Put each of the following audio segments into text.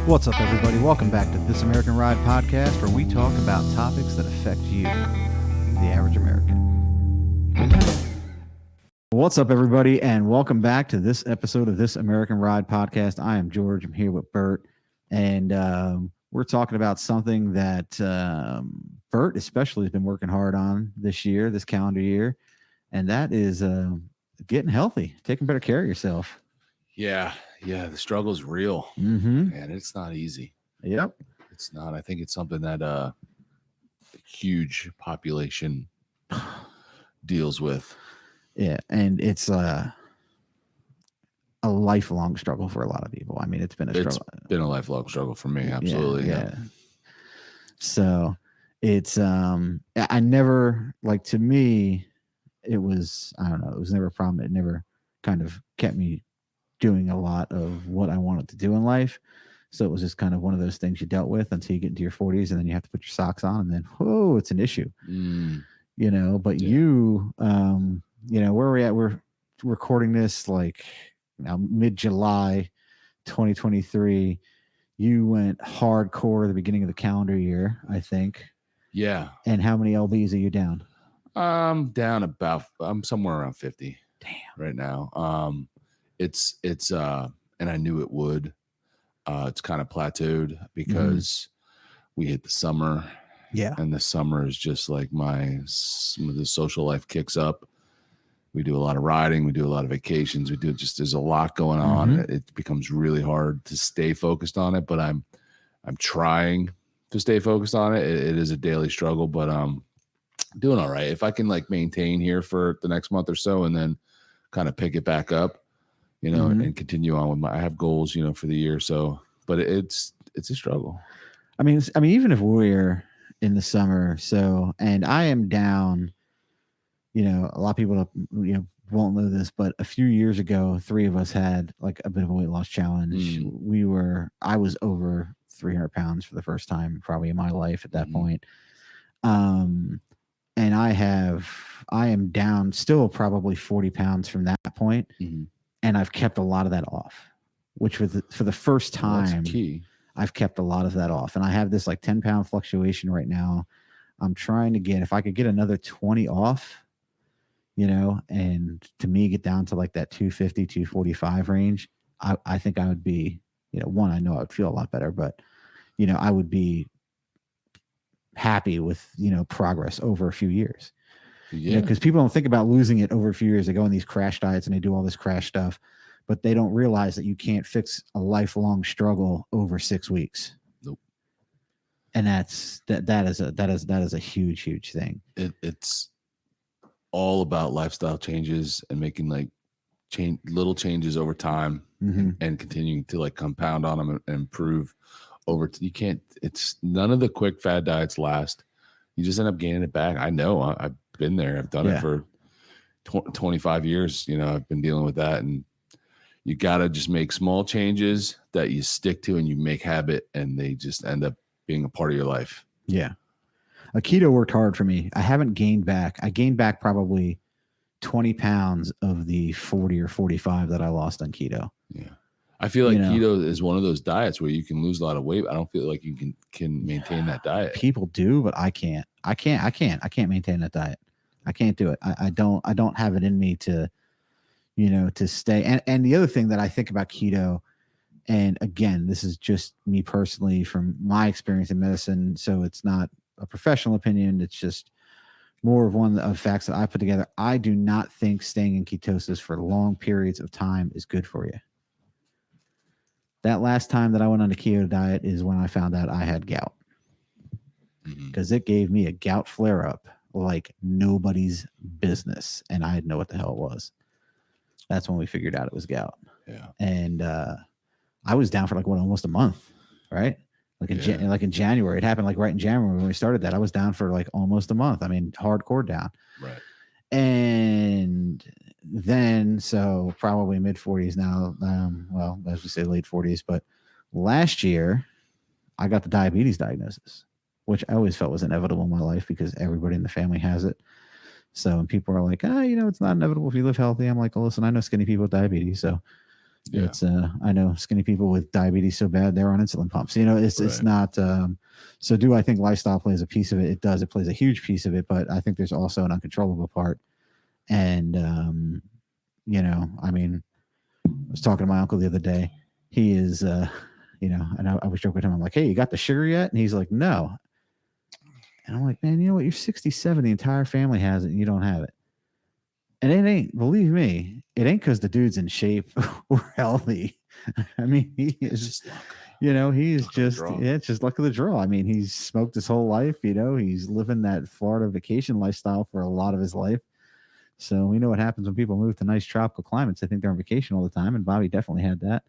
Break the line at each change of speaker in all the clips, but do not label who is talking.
What's up, everybody? Welcome back to This American Ride podcast, where we talk about topics that affect you, the average American. What's up, everybody, and welcome back to this episode of This American Ride podcast. I am George. I'm here with Bert, and we're talking about something that Bert especially has been working hard on this year, this calendar year, and that is getting healthy, taking better care of yourself.
Yeah, the struggle's real,
Mm-hmm.
and it's not easy.
Yep.
It's not. I think it's something that a huge population deals with.
Yeah, and it's a lifelong struggle for a lot of people. I mean, it's been a struggle.
It's been a lifelong struggle for me. Absolutely.
Yeah. So it's I never, like, to me, it was, I don't know, it was never a problem. It never kind of kept me doing a lot of what I wanted to do in life. So it was just kind of one of those things you dealt with until you get into your 40s, and then you have to put your socks on, and then, whoa, it's an issue. You know, but you know, where we're at, we're recording this like now mid-July 2023. You went hardcore at the beginning of the calendar year, I think.
Yeah.
And how many LBs are you down?
I'm somewhere around 50.
Damn.
Right now. It's and I knew it would. It's kind of plateaued because we hit the summer.
Yeah.
And the summer is just like the social life kicks up. We do a lot of riding. We do a lot of vacations. There's a lot going on. It becomes really hard to stay focused on it, but I'm trying to stay focused on it. It is a daily struggle, but doing all right. If I can like maintain here for the next month or so and then kind of pick it back up, you know, and continue on with I have goals, you know, for the year. So, but it's a struggle.
I mean, even if we're in the summer, and I am down, you know, a lot of people, you know, won't know this, but a few years ago, three of us had like a bit of a weight loss challenge. I was over 300 pounds for the first time probably in my life at that point. And I am down still probably 40 pounds from that point. And I've kept a lot of that off, which was for the first time.
That's key.
I've kept a lot of that off. And I have this like 10-pound fluctuation right now. I'm trying to get, if I could get another 20 off, you know, and to me get down to like that 250, 245 range, I think I would be, you know, one, I know I would feel a lot better, but, you know, I would be happy with, you know, progress over a few years. Yeah. Because people don't think about losing it over a few years. They go on these crash diets and they do all this crash stuff, but they don't realize that you can't fix a lifelong struggle over 6 weeks.
Nope.
And that is a huge thing.
It's all about lifestyle changes and making like little changes over time and continuing to like compound on them and improve you can't, it's none of the quick fad diets last. You just end up gaining it back. I know I've been there. I've done it for 25 years. You know, I've been dealing with that, and you got to just make small changes that you stick to and you make habit, and they just end up being a part of your life.
Yeah. Keto worked hard for me. I haven't gained back. I gained back probably 20 pounds of the 40 or 45 that I lost on keto.
Yeah. I feel like keto is one of those diets where you can lose a lot of weight. I don't feel like you can maintain that diet.
People do, but I can't. I can't maintain that diet. I can't do it. I don't have it in me to, you know, to stay. And the other thing that I think about keto, and again, this is just me personally from my experience in medicine, so it's not a professional opinion. It's just more of one of facts that I put together. I do not think staying in ketosis for long periods of time is good for you. That last time that I went on a keto diet is when I found out I had gout, because it gave me a gout flare up like nobody's business, and I didn't know what the hell it was. That's when we figured out it was gout.
Yeah.
And I was down for like almost a month, right? Like in January. It happened like right in January when we started that. I was down for like almost a month. I mean, hardcore down.
Right.
And then, so probably mid 40s now. Well, as we say, late 40s. But last year, I got the diabetes diagnosis, which I always felt was inevitable in my life because everybody in the family has it. So when people are like, you know, it's not inevitable if you live healthy. I'm like, well, listen, I know skinny people with diabetes. So
Yeah.
It's I know skinny people with diabetes so bad they're on insulin pumps. You know, it's
Right.
not. So do I think lifestyle plays a piece of it? It does. It plays a huge piece of it, but I think there's also an uncontrollable part. And you know, I mean, I was talking to my uncle the other day. He is, you know, and I was joking with him. I'm like, hey, you got the sugar yet? And he's like, no. And I'm like, man, you know what? You're 67. The entire family has it, and you don't have it. And it ain't, believe me, it ain't because the dude's in shape or healthy. I mean, he
It's
is,
just luck.
you know, he's
Luck of the
just,
draw.
yeah, it's just luck of the draw. I mean, he's smoked his whole life, you know, he's living that Florida vacation lifestyle for a lot of his life. So we know what happens when people move to nice tropical climates. They think they're on vacation all the time. And Bobby definitely had that.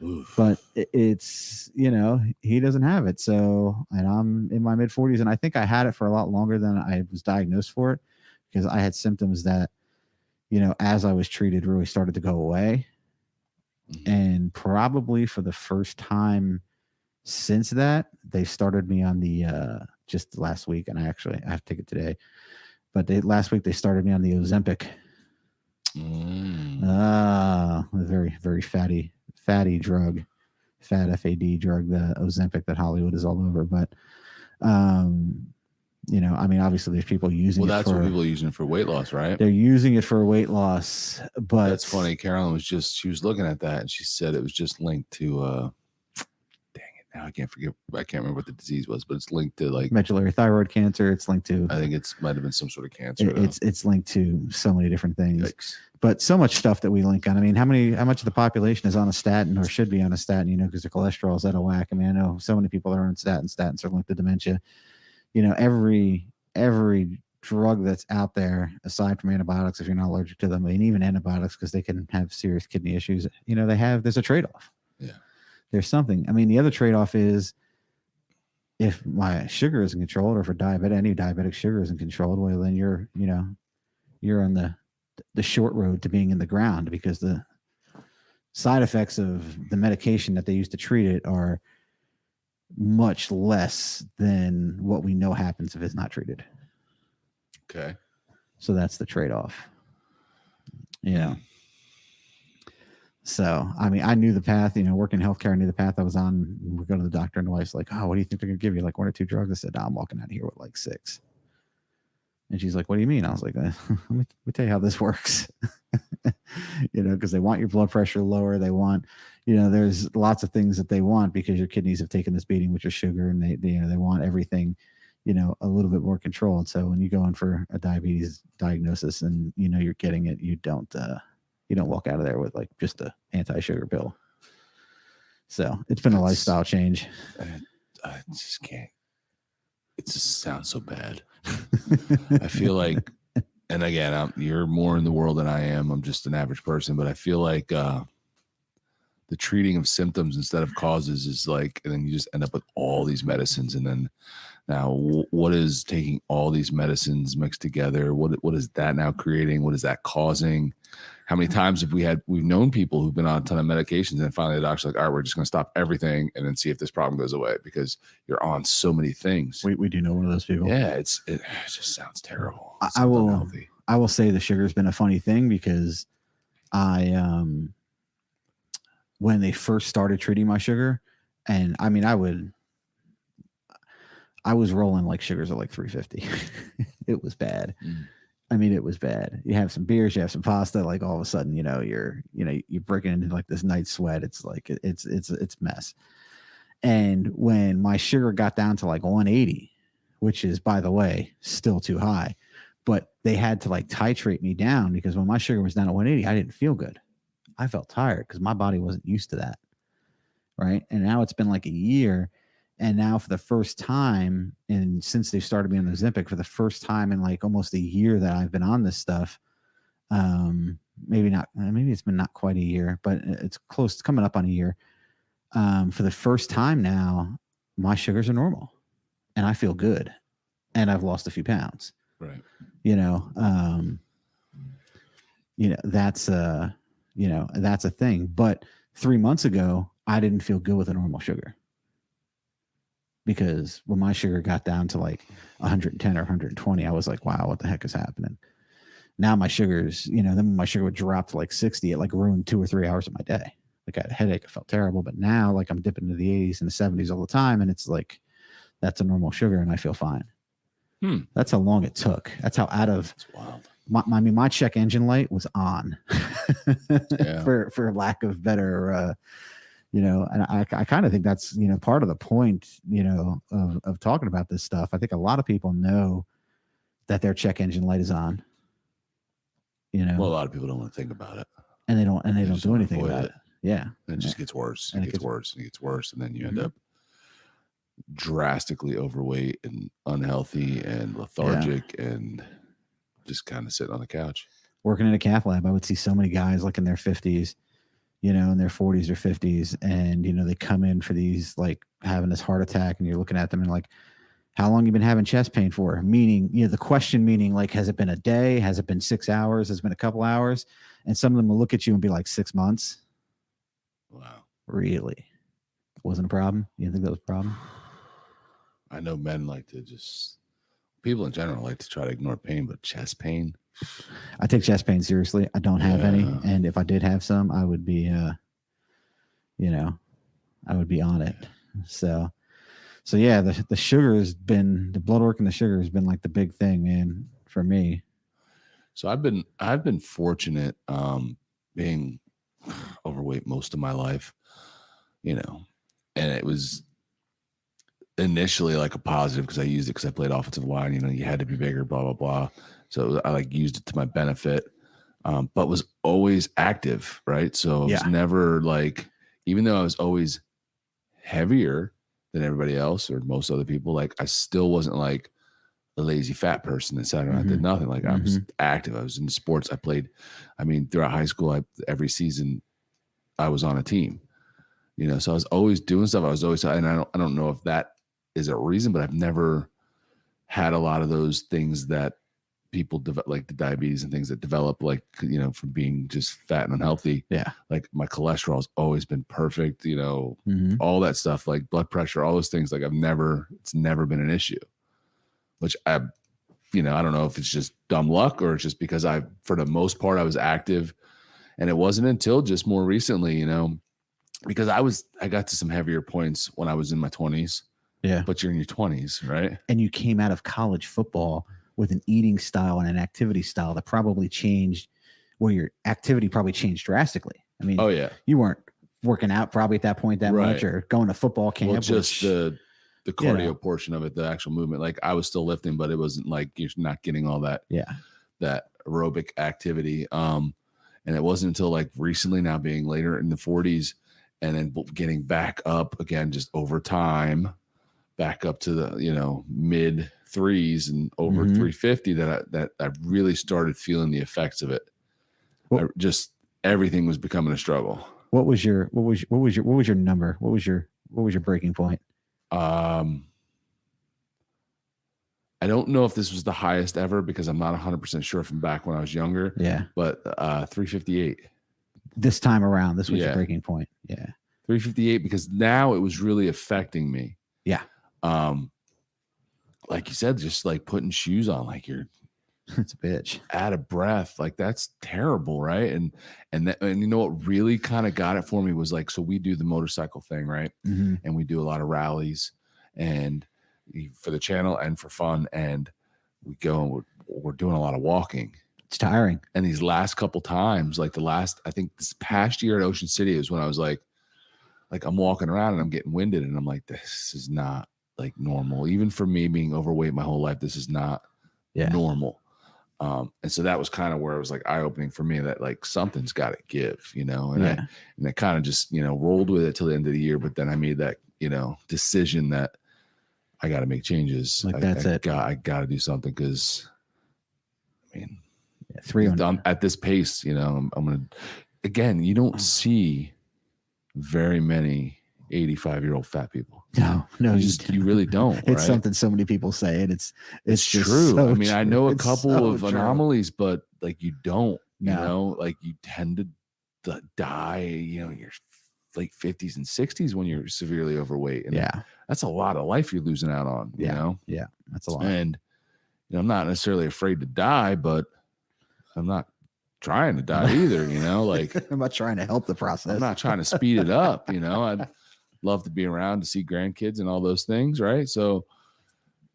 Oof.
But it's, you know, he doesn't have it. So, and I'm in my mid 40s, and I think I had it for a lot longer than I was diagnosed for it, because I had symptoms that, you know, as I was treated, really started to go away. And probably for the first time since that, they started me on the just last week, and I have to take it today. But last week they started me on the Ozempic. A very, very fatty drug, fat FAD drug, the Ozempic that Hollywood is all over. But you know, I mean, obviously there's people using
Well,
it
that's
for,
what people are using it for weight loss, right?
they're using it for weight loss. But
That's funny. Carolyn she was looking at that and she said it was just linked to dang it, now I can't remember what the disease was, but it's linked to like
medullary thyroid cancer. It's linked to,
I think might have been some sort of cancer.
it's linked to so many different things.
Yikes.
But so much stuff that we link on. I mean, how much of the population is on a statin or should be on a statin, you know, because their cholesterol is out of whack. I mean, I know so many people are on statins. Statins are linked to dementia. You know, every drug that's out there, aside from antibiotics, if you're not allergic to them, and even antibiotics, because they can have serious kidney issues, you know, there's a trade-off.
Yeah.
There's something. I mean, the other trade-off is if my sugar isn't controlled, or if any diabetic sugar isn't controlled, well, then you're on the short road to being in the ground, because the side effects of the medication that they use to treat it are much less than what we know happens if it's not treated.
Okay.
So that's the trade-off. Yeah. So, I mean, I knew the path, you know, working in healthcare, I knew the path I was on. We go to the doctor, and the wife's like, oh, what do you think they're going to give you? Like 1 or 2 drugs? I said, no, I'm walking out of here with like 6. And she's like, what do you mean? I was like, let me tell you how this works. You know, because they want your blood pressure lower. They want, you know, there's lots of things that they want, because your kidneys have taken this beating with your sugar, and they you know, they want everything, you know, a little bit more controlled. So when you go in for a diabetes diagnosis and, you know, you're getting it, you don't walk out of there with like just a anti-sugar pill. So it's been a lifestyle change.
I just can't. It just sounds so bad. I feel like, and again, you're more in the world than I am. I'm just an average person, but I feel like the treating of symptoms instead of causes is like, and then you just end up with all these medicines. And then now what is taking all these medicines mixed together? What is that now creating? What is that causing? How many times have we've known people who've been on a ton of medications, and finally the doctor's like, all right, we're just going to stop everything and then see if this problem goes away, because you're on so many things.
We do know one of those people.
Yeah. It just sounds terrible.
I will say the sugar's been a funny thing, because when they first started treating my sugar, and I mean, I was rolling like sugars at like 350. It was bad. I mean, it was bad. You have some beers, you have some pasta, like all of a sudden, you know, you're breaking into like this night sweat. It's like, it's mess. And when my sugar got down to like 180, which is, by the way, still too high, but they had to like titrate me down, because when my sugar was down at 180, I didn't feel good. I felt tired because my body wasn't used to that. Right. And now it's been like a year. And now for the first time, and since they started me on the Ozempic, for the first time in like almost a year that I've been on this stuff, maybe it's been not quite a year, but it's close to coming up on a year. For the first time now, my sugars are normal and I feel good, and I've lost a few pounds.
Right.
That's a thing. But 3 months ago, I didn't feel good with a normal sugar, because when my sugar got down to like 110 or 120, I was like, wow, what the heck is happening? Now my sugars, then when my sugar would drop to like 60, it like ruined 2 or 3 hours of my day. like I had a headache, I felt terrible. But now, like I'm dipping into the 80s and the 70s all the time, and it's like that's a normal sugar, and I feel fine. That's how long it took. That's how out of
That's wild.
My check engine light was on, for lack of better. And I kind of think that's part of the point of talking about this stuff. I think a lot of people know that their check engine light is on.
Well, a lot of people don't want to think about it,
and they don't do anything about it. Yeah,
and it just gets worse.
And
it gets worse and it gets worse, and then you end up drastically overweight and unhealthy and lethargic and just kind of sitting on the couch.
Working in a cath lab, I would see so many guys like in their 50s, in their 40s or 50s, and they come in for these, like having this heart attack, and you're looking at them and like, how long you been having chest pain for? Meaning, the question meaning like, has it been a day? Has it been 6 hours? Has it been a couple hours? And some of them will look at you and be like, 6 months.
Wow.
Really? Wasn't a problem? You didn't think that was a problem?
I know men like to people in general like to try to ignore pain, but chest pain.
I take chest pain seriously. I don't have any. And if I did have some, I would be, I would be on it. So yeah, the sugar has been, the blood work and the sugar has been like the big thing, man, for me.
So I've been fortunate, being overweight most of my life, and it was initially like a positive because I used it because I played offensive line. You had to be bigger, blah blah blah. So I like used it to my benefit, but was always active, right? So I was never like, even though I was always heavier than everybody else or most other people, like I still wasn't like a lazy fat person that sat around and did nothing. Like I was active. I was in sports. I played. I mean, throughout high school, every season I was on a team. So I was always doing stuff. I was always, and I don't know if that is a reason, but I've never had a lot of those things that people develop, like the diabetes and things that develop, like, from being just fat and unhealthy.
Yeah.
Like my cholesterol has always been perfect, all that stuff, like blood pressure, all those things. Like it's never been an issue, which I don't know if it's just dumb luck or it's just because for the most part, I was active, and it wasn't until just more recently, because I got to some heavier points when I was in my 20s.
Yeah.
But you're in your 20s, right?
And you came out of college football with an eating style and an activity style that probably changed, where your activity probably changed drastically. I mean, you weren't working out probably at that point that much, or going to football camp.
Well, just the cardio portion of it, the actual movement. Like I was still lifting, but it wasn't like you're not getting all that that aerobic activity. And it wasn't until like recently, now being later in the 40s, and then getting back up again just over time, back up to the mid 3s and over 350, that I really started feeling the effects of it. Everything was becoming a struggle. What was your
number? What was your breaking point?
I don't know if this was the highest ever because I'm not 100% sure from back when I was younger.
Yeah.
But 358.
This time around, this was your breaking point. Yeah.
358, because now it was really affecting me.
Yeah.
Like you said, just like putting shoes on, like you're
it's a bitch,
out of breath. Like that's terrible, right? And what really kind of got it for me was like, so we do the motorcycle thing, right? And we do a lot of rallies, and for the channel and for fun, and we go and we're doing a lot of walking.
It's tiring.
And these last couple times, like I think this past year at Ocean City is when I was like I'm walking around and I'm getting winded, and I'm like, this is not like normal. Even for me being overweight my whole life, this is not normal. And so that was kind of where it was like eye-opening for me, that like something's got to give, and I kind of just, rolled with it till the end of the year. But then I made that, decision that I got to make changes.
Like that's it.
I got to do something, because I mean,
300
at this pace, I'm going to, again, you don't see very many 85-year-old fat people.
No,
you really don't.
It's
right?
something so many people say, and it's
true.
So
I mean,
true.
I know a couple of anomalies, but like you don't, like you tend to die, in your late 50s and 60s when you're severely overweight. And that's a lot of life you're losing out on, you know?
Yeah, that's a lot.
And I'm not necessarily afraid to die, but I'm not trying to die either, you know, like
I'm not trying to help the process.
I'm not trying to speed it up, you know. I'd love to be around to see grandkids and all those things, right? So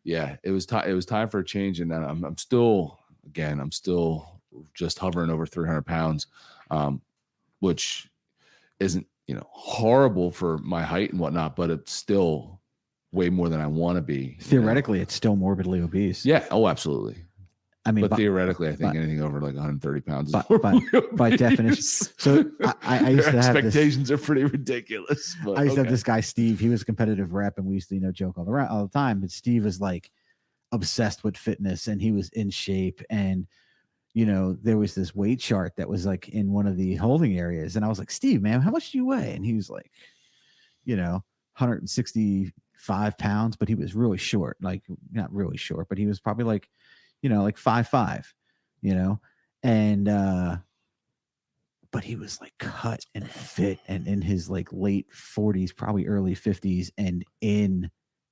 yeah, it was time for a change, and I'm still just hovering over 300 pounds, which isn't, you know, horrible for my height and whatnot, but it's still way more than I want to be.
Theoretically, it's still morbidly obese.
Yeah. Oh, absolutely.
I mean,
but theoretically, I think anything over like 130 pounds is
by definition. So I used to have
expectations are pretty ridiculous. But
I used to have this guy, Steve. He was a competitive rep, and we used to, you know, joke all the time. But Steve was like obsessed with fitness, and he was in shape. And, you know, there was this weight chart that was like in one of the holding areas. And I was like, Steve, man, how much do you weigh? And he was like, you know, 165 pounds, but he was really short, like not really short, but he was probably like, you know, like 5'5", you know, and, but he was like cut and fit and in his like late 40s, probably early 50s. And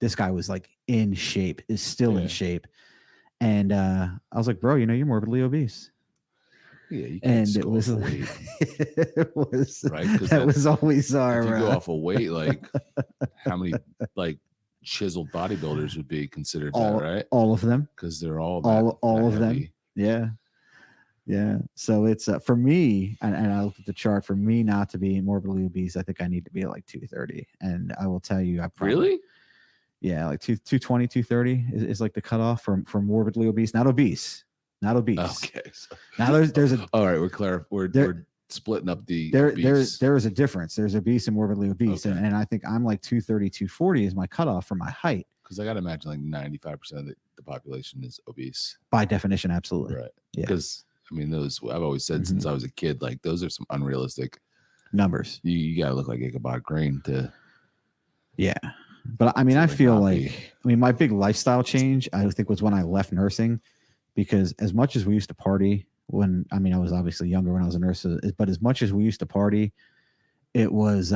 this guy was like in shape, is still in shape. And, I was like, bro, you know, you're morbidly obese.
Yeah, you can't
and it was
weight.
It was
right.
That was always our.
If you go off of weight, like how many like chiseled bodybuilders would be considered that, right?
All of them,
because they're all
of them. Yeah. So it's for me, and I looked at the chart. For me not to be morbidly obese, I think I need to be at like 230. And I will tell you, I probably,
really,
yeah, like 220, 230 is like the cutoff for morbidly obese, not obese.
Okay. So,
now there's a.
All right, we're splitting up the.
There is a difference. There's obese and morbidly obese,
okay.
and I think I'm like 230, 240 is my cutoff for my height.
Because I got to imagine like 95% of the population is obese
by definition. Absolutely,
right?
Yeah.
Because I mean, those I've always said since I was a kid, like those are some unrealistic
numbers.
You got to look like Ichabod Crane to.
Yeah, but I mean, I feel like my big lifestyle change, I think, was when I left nursing, because as much as we used to party when, I was obviously younger when I was a nurse, but as much as we used to party, it was, is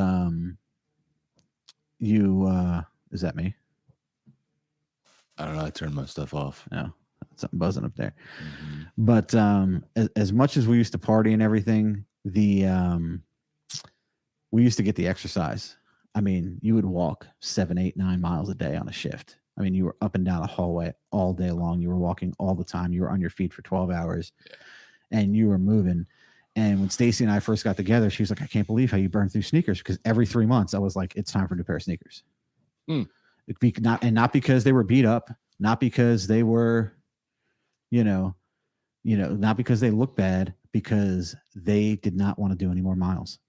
that me?
I don't know. I turned my stuff off.
No, something buzzing up there. But as much as we used to party and everything, we used to get the exercise. I mean, you would walk 7, 8, 9 miles a day on a shift. I mean, you were up and down a hallway all day long. You were walking all the time. You were on your feet for 12 hours and you were moving. And when Stacy and I first got together, she was like, I can't believe how you burn through sneakers. Because every 3 months I was like, it's time for a new pair of sneakers. Not because they were beat up, not because they were, not because they looked bad, because they did not want to do any more miles.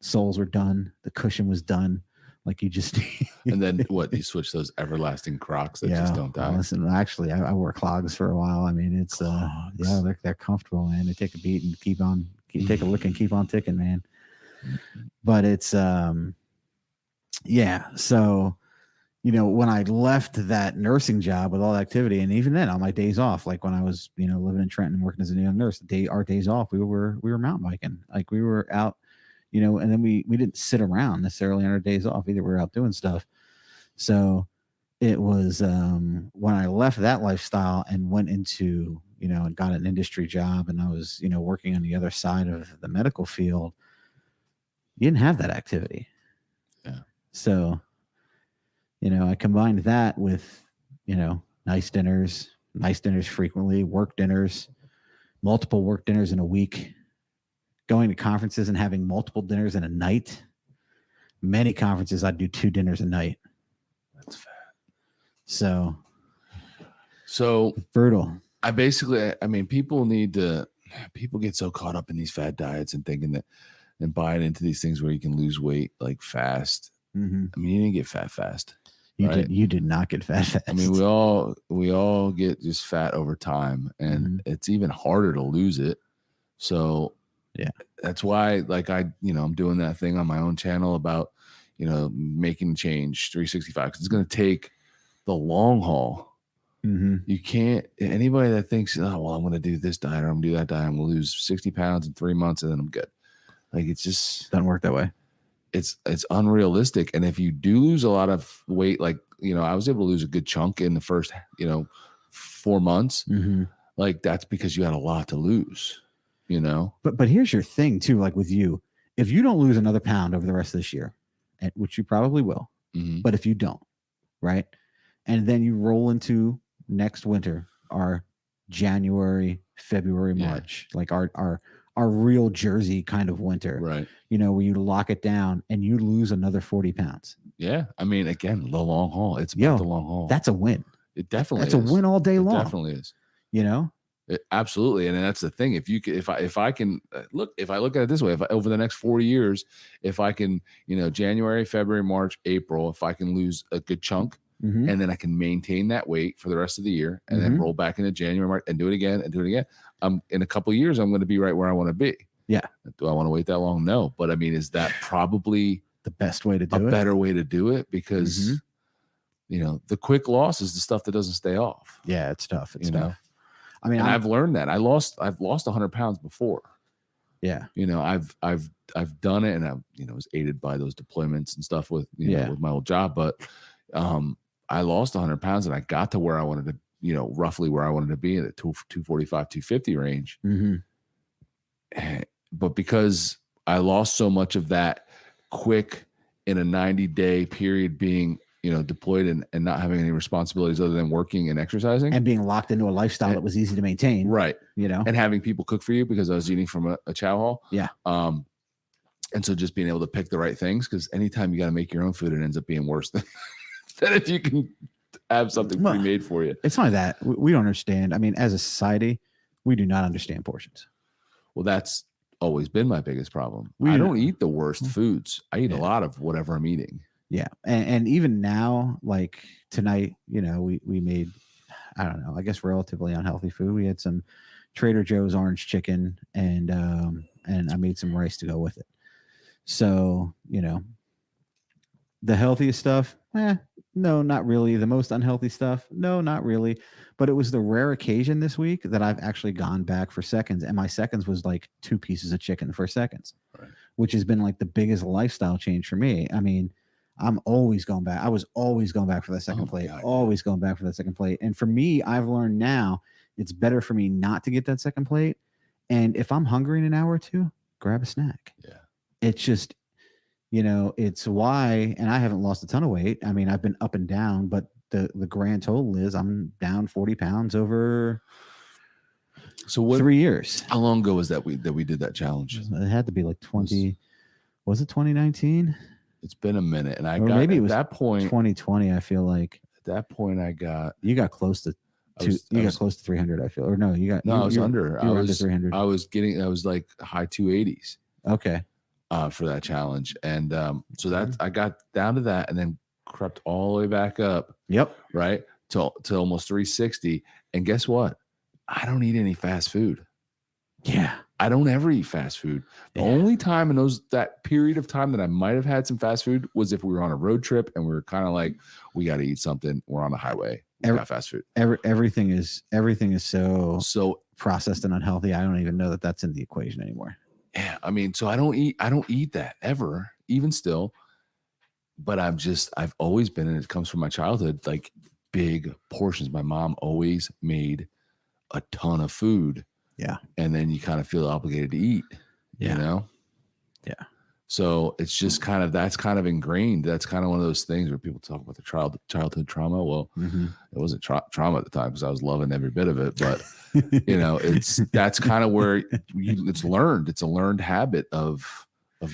Soles were done. The cushion was done. Like you just.
And then what? You switch those everlasting Crocs that just don't die.
Listen, actually, I wore clogs for a while. I mean, it's they're comfortable, man. They take a beat and take a lick and keep on ticking, man. But it's So when I left that nursing job with all the activity, and even then on my days off, like when I was living in Trenton and working as a young nurse, our days off we were mountain biking, like we were out. And then we didn't sit around necessarily on our days off either. We were out doing stuff. So it was when I left that lifestyle and went into, and got an industry job, and I was, working on the other side of the medical field, you didn't have that activity.
Yeah.
So, I combined that with, nice dinners frequently, work dinners, multiple work dinners in a week, going to conferences and having multiple dinners in a night. Many conferences, I'd do 2 dinners a night.
That's fat.
So
brutal. People get so caught up in these fad diets and thinking that and buying into these things where you can lose weight like fast.
Mm-hmm.
I mean, you didn't get fat fast.
You did not get fat fast.
I mean, we all get just fat over time, and it's even harder to lose it. So
yeah,
that's why, like I'm doing that thing on my own channel about, making change 365, because it's going to take the long haul.
Mm-hmm.
You can't, anybody that thinks, oh, well, I'm going to do this diet or I'm going to do that diet, I'm going to lose 60 pounds in 3 months and then I'm good. Like, it's just
doesn't work that way.
It's unrealistic. And if you do lose a lot of weight, like, I was able to lose a good chunk in the first, 4 months.
Mm-hmm.
Like, that's because you had a lot to lose. you know.
But here's your thing too, like with you, if you don't lose another pound over the rest of this year, which you probably will, but if you don't, right, and then you roll into next winter, our January, February, March, like our real Jersey kind of winter,
right?
You know, where you lock it down and you lose another 40 pounds.
Yeah, I mean, again, the long haul. It's about the long haul.
That's a win.
It definitely
that's
is.
a win all day long.
Definitely is.
You know.
Absolutely, and that's the thing. If you can, if I can look, if I look at it this way, if over the next 40 years, if I can, you know, January, February, March, April, if I can lose a good chunk, and then I can maintain that weight for the rest of the year, and then roll back into January, March, and do it again, in a couple of years, I'm going to be right where I want to be.
Yeah.
Do I want to wait that long? No, but I mean, is that probably
the best way to do it?
A better way to do it, because you know, the quick loss is the stuff that doesn't stay off.
Yeah, it's tough. It's
you
tough.
know.
I mean,
I've learned that. I've lost 100 pounds before.
Yeah.
You know, I've done it, and I, you know, was aided by those deployments and stuff with, you know, with my old job. But I lost 100 pounds, and I got to where I wanted to, you know, roughly where I wanted to be in the 245, 250 range. But because I lost so much of that quick in a 90-day period, being, you know, deployed and not having any responsibilities other than working and exercising
and being locked into a lifestyle that was easy to maintain.
Right.
You know,
and having people cook for you, because I was eating from a chow hall.
Yeah.
And so just being able to pick the right things, because anytime you got to make your own food, it ends up being worse than if you can have something pre-made for you.
It's not that we don't understand. I mean, as a society, we do not understand portions.
Well, that's always been my biggest problem. I don't eat the worst foods. I eat a lot of whatever I'm eating.
Yeah. And even now, like tonight, you know, we made, I don't know, I guess relatively unhealthy food. We had some Trader Joe's orange chicken, and I made some rice to go with it. So, you know, the healthiest stuff, no, not really. The most unhealthy stuff, no, not really. But it was the rare occasion this week that I've actually gone back for seconds, and my seconds was like 2 pieces of chicken for seconds, which has been like the biggest lifestyle change for me. I mean, I'm always going back. I was always going back for that second plate, always going back for that second plate. And for me, I've learned now it's better for me not to get that second plate. And if I'm hungry in an hour or two, grab a snack.
Yeah.
It's just, you know, it's why, and I haven't lost a ton of weight. I mean, I've been up and down, but the grand total is I'm down 40 pounds over 3 years.
How long ago was that we did that challenge?
It had to be like 20, was it 2019?
It's been a minute, and
maybe it was
that point
2020. I feel like
at that point
you got close to close to 300. I feel, or no, I was
under.
I was 300.
I was like high 280s.
Okay.
For that challenge, and so that I got down to that, and then crept all the way back up.
Yep.
Right to almost 360. And guess what? I don't eat any fast food.
Yeah.
I don't ever eat fast food. The only time in that period of time that I might have had some fast food was if we were on a road trip and we were kind of like, we got to eat something. We're on the highway. We got fast food.
Everything is so processed and unhealthy. I don't even know that that's in the equation anymore.
Yeah, I mean, so I don't eat that ever, even still. But I've always been, and it comes from my childhood, like big portions. My mom always made a ton of food.
Yeah.
And then you kind of feel obligated to eat, you know?
Yeah.
So it's just that's kind of ingrained. That's kind of one of those things where people talk about the childhood trauma. Well, it wasn't trauma at the time because I was loving every bit of it. But, you know, that's kind of where it's learned. It's a learned habit of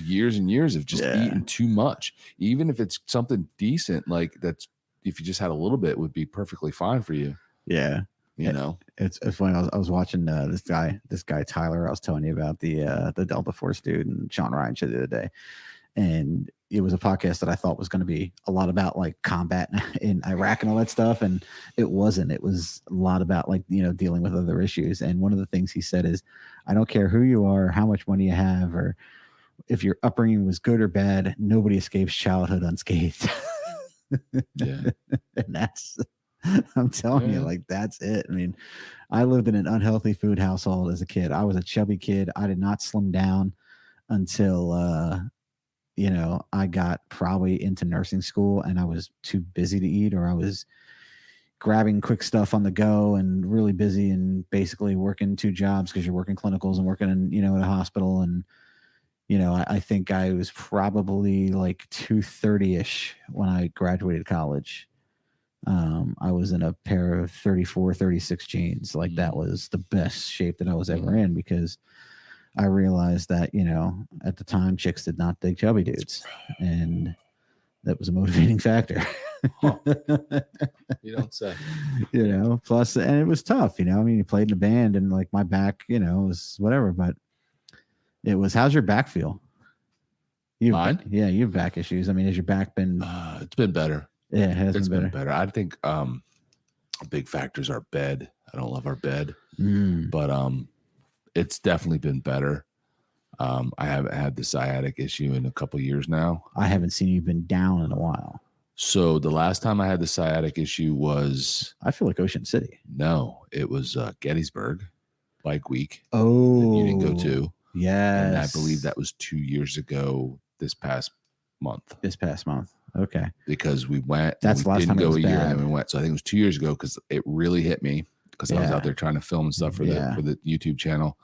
years and years of just eating too much. Even if it's something decent, like that's, if you just had a little bit, would be perfectly fine for you.
Yeah.
You know,
it's funny. I was watching this guy Tyler. I was telling you about the Delta Force dude, and Sean Ryan showed the other day, and it was a podcast that I thought was going to be a lot about like combat in Iraq and all that stuff, and it wasn't. It was a lot about like, you know, dealing with other issues. And one of the things he said is, I don't care who you are, how much money you have, or if your upbringing was good or bad, nobody escapes childhood unscathed.
Yeah,
and that's. I'm telling you, like, that's it. I mean, I lived in an unhealthy food household as a kid. I was a chubby kid. I did not slim down until, you know, I got probably into nursing school, and I was too busy to eat, or I was grabbing quick stuff on the go and really busy and basically working 2 jobs because you're working clinicals and working in, at a hospital. And, I think I was probably like 230-ish when I graduated college. I was in a pair of 34, 36 jeans. Like that was the best shape that I was ever in, because I realized that, at the time chicks did not dig chubby dudes. And that was a motivating factor.
Huh. You don't say.
Plus, and it was tough, you played in a band and like my back, was whatever, but it was, how's your back feel?
Mine?
Yeah, you have back issues. I mean, has your back been?
It's been better.
Yeah, it has
It's
been
been better. I think big factors are bed. I don't love our bed,
Mm.
but it's definitely been better. I haven't had the sciatic issue in a couple years now.
I haven't seen you been down in a while.
So the last time I had the sciatic issue was,
I feel like Ocean City.
No, it was Gettysburg Bike Week.
Oh,
that you didn't go to.
Yes.
And I believe that was 2 years ago this past month.
Okay.
Because we went.
That's
we
the last
didn't
time it
go
was
a year, and
bad.
then we went. So I think it was 2 years ago, because it really hit me, because I was
Yeah.
out there trying to film and stuff for the YouTube channel,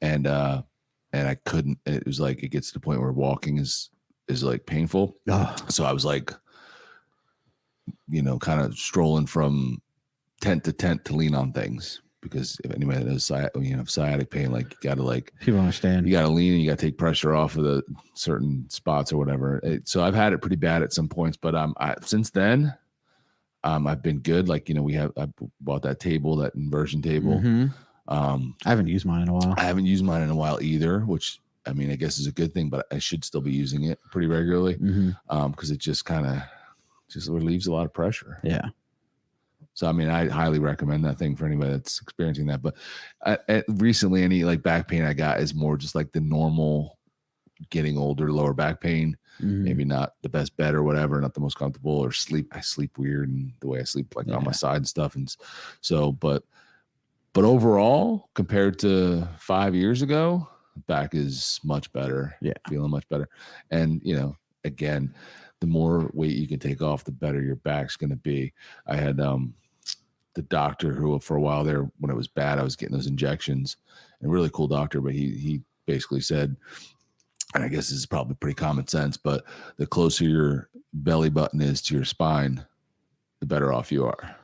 and I couldn't. It was like it gets to the point where walking is like painful.
Oh,
So I was like, kind of strolling from tent to tent to lean on things, because if anybody knows sciatic pain, like you got to like
people understand.
you got to lean and you got to take pressure off of the certain spots or whatever. So I've had it pretty bad at some points, but since then, I've been good. Like I bought that table, that inversion table.
Mhm.
I
haven't used mine in a while.
I haven't used mine in a while either, which I mean I guess is a good thing, but I should still be using it pretty regularly, because it just kind of just relieves a lot of pressure.
Yeah.
So, I mean, I highly recommend that thing for anybody that's experiencing that. But recently, any like back pain I got is more just like the normal getting older, lower back pain. Maybe not the best bed or whatever, not the most comfortable, or sleep. I sleep weird, and the way I sleep, like on my side and stuff. And so, but overall, compared to 5 years ago, back is much better.
Yeah.
Feeling much better. And, again, the more weight you can take off, the better your back's going to be. I had the doctor who, for a while there, when it was bad, I was getting those injections, and really cool doctor, but he basically said, and I guess this is probably pretty common sense, but the closer your belly button is to your spine, the better off you are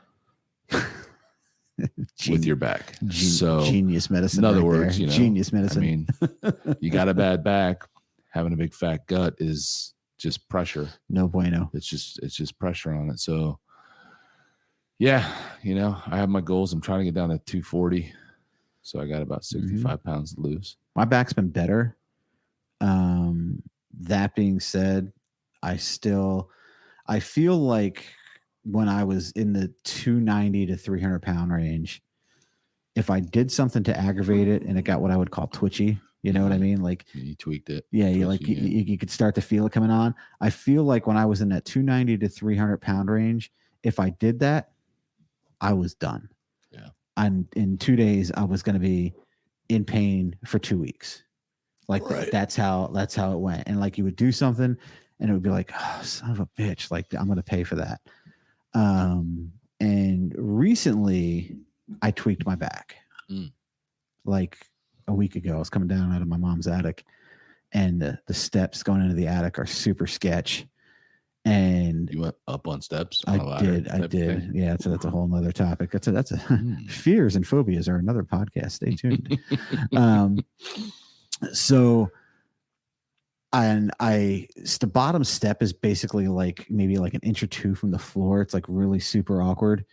with your back. So
genius medicine.
In other words,
genius medicine.
I mean, you got a bad back, having a big fat gut is just pressure.
No bueno.
It's just pressure on it. So yeah, I have my goals. I'm trying to get down to 240. So I got about 65 pounds to lose.
My back's been better. That being said, I feel like when I was in the 290 to 300 pound range, if I did something to aggravate it and it got what I would call twitchy, you know what I mean? Like
you tweaked it.
Yeah. You could start to feel it coming on. I feel like when I was in that 290 to 300 pound range, if I did that, I was done.
Yeah.
And in 2 days, I was going to be in pain for 2 weeks. Like that's how it went. And like you would do something and it would be like, oh, son of a bitch. Like I'm going to pay for that. And recently I tweaked my back. Like a week ago, I was coming down out of my mom's attic, and the steps going into the attic are super sketch. And
you went up on steps?
I did. Yeah. So that's a whole nother topic. That's a fears and phobias are another podcast. Stay tuned. So, the bottom step is basically like maybe like an inch or two from the floor. It's like really super awkward.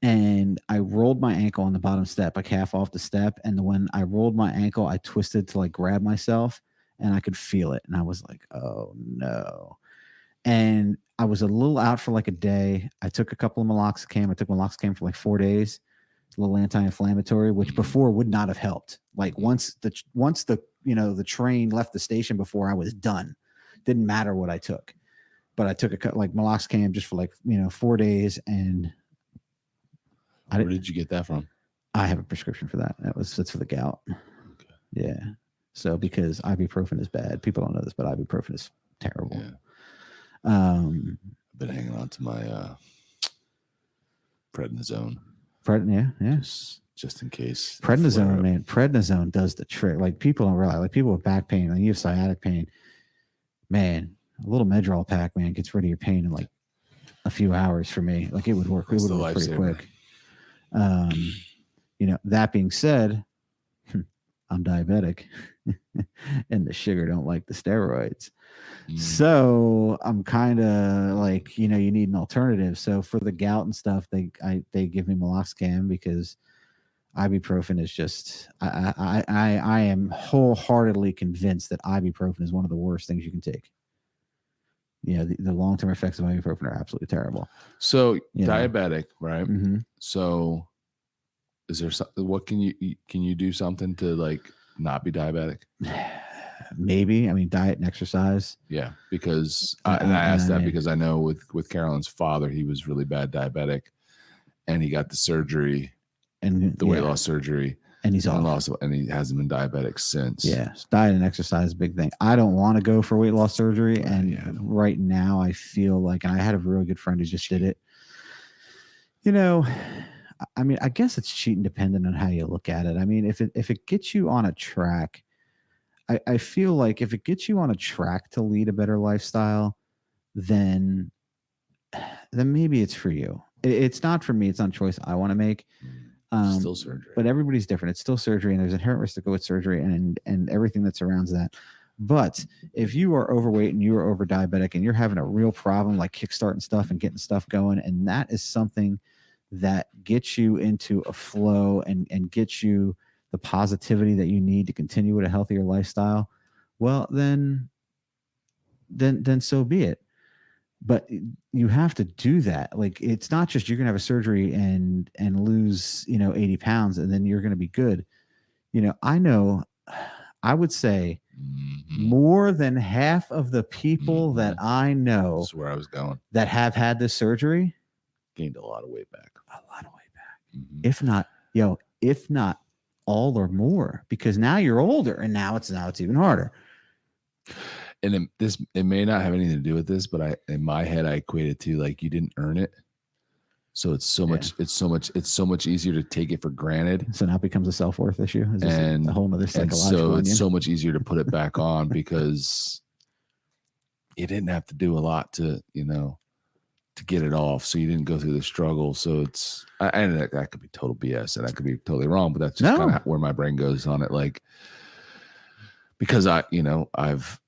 And I rolled my ankle on the bottom step, like half off the step. And when I rolled my ankle, I twisted to like grab myself, and I could feel it. And I was like, oh no. And I was a little out for like a day. I took a couple of meloxicam. I took meloxicam for like 4 days, a little anti-inflammatory, which before would not have helped. Like once the the train left the station, before I was done, didn't matter what I took. But I took like meloxicam just for like 4 days. And
where did you get that from?
I have a prescription for that. That's for the gout.
Okay.
Yeah. So because ibuprofen is bad, people don't know this, but ibuprofen is terrible.
Yeah. I've been hanging on to my prednisone,
Yeah.
just in case.
Prednisone, man. Prednisone does the trick. Like people don't realize. Like people with back pain, like you have sciatic pain, man. A little Medrol pack, man, gets rid of your pain in like a few hours for me. Like it would work. It would work pretty quick. That being said, I'm diabetic and the sugar don't like the steroids. So I'm kind of like, you need an alternative. So for the gout and stuff, they give me meloxicam because ibuprofen is just, I am wholeheartedly convinced that ibuprofen is one of the worst things you can take. The long-term effects of ibuprofen are absolutely terrible.
So diabetic, right?
Mm-hmm.
So is there something, what can you do something to like not be diabetic?
Maybe. I mean, diet and exercise.
Yeah, because I asked that because I know with Carolyn's father, he was really bad diabetic, and he got the surgery and the weight loss surgery, and he's lost, and he hasn't been diabetic since.
Yeah, diet and exercise is a big thing. I don't want to go for weight loss surgery, and right now I feel like, and I had a really good friend who just did it. I mean, I guess it's cheating dependent on how you look at it. I mean, if it gets you on a track, I feel like if it gets you on a track to lead a better lifestyle, then maybe it's for you. It's not for me. It's not a choice I want to make.
Still surgery,
but everybody's different. It's still surgery, and there's inherent risk to go with surgery and everything that surrounds that. But if you are overweight and you are over diabetic and you're having a real problem like kickstarting stuff and getting stuff going, and that is something that gets you into a flow and gets you the positivity that you need to continue with a healthier lifestyle, well, then so be it. But you have to do that. Like, it's not just you're going to have a surgery and lose, 80 pounds and then you're going to be good. I would say more than half of the people that I know,
that's where I was going,
that have had this surgery
gained a lot of weight back.
If not all or more, because now you're older and now it's even harder.
And it may not have anything to do with this, but in my head I equate it to like you didn't earn it, so it's so much easier to take it for granted.
So now it becomes a self-worth issue, and a whole other psychological.
So it's so much easier to put it back on because you didn't have to do a lot to to get it off, so you didn't go through the struggle. So and that could be total BS, and that could be totally wrong, but that's just kind of where my brain goes on it, like because I've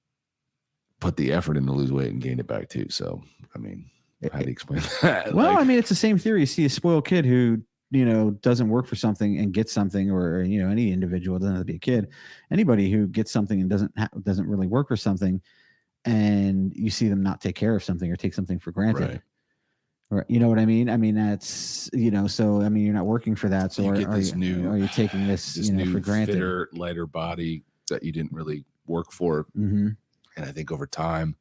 put the effort in to lose weight and gain it back too. So, I mean, how do you explain that?
Well, I mean, it's the same theory. You see a spoiled kid who, doesn't work for something and gets something, or, any individual, doesn't have to be a kid, anybody who gets something and doesn't really work for something, and you see them not take care of something or take something for granted.
Right.
Or, you know what I mean? I mean, that's, so, I mean, you're not working for that. So are you taking this
new
for granted?
Fitter, lighter body that you didn't really work for.
Mm-hmm.
And I think over time,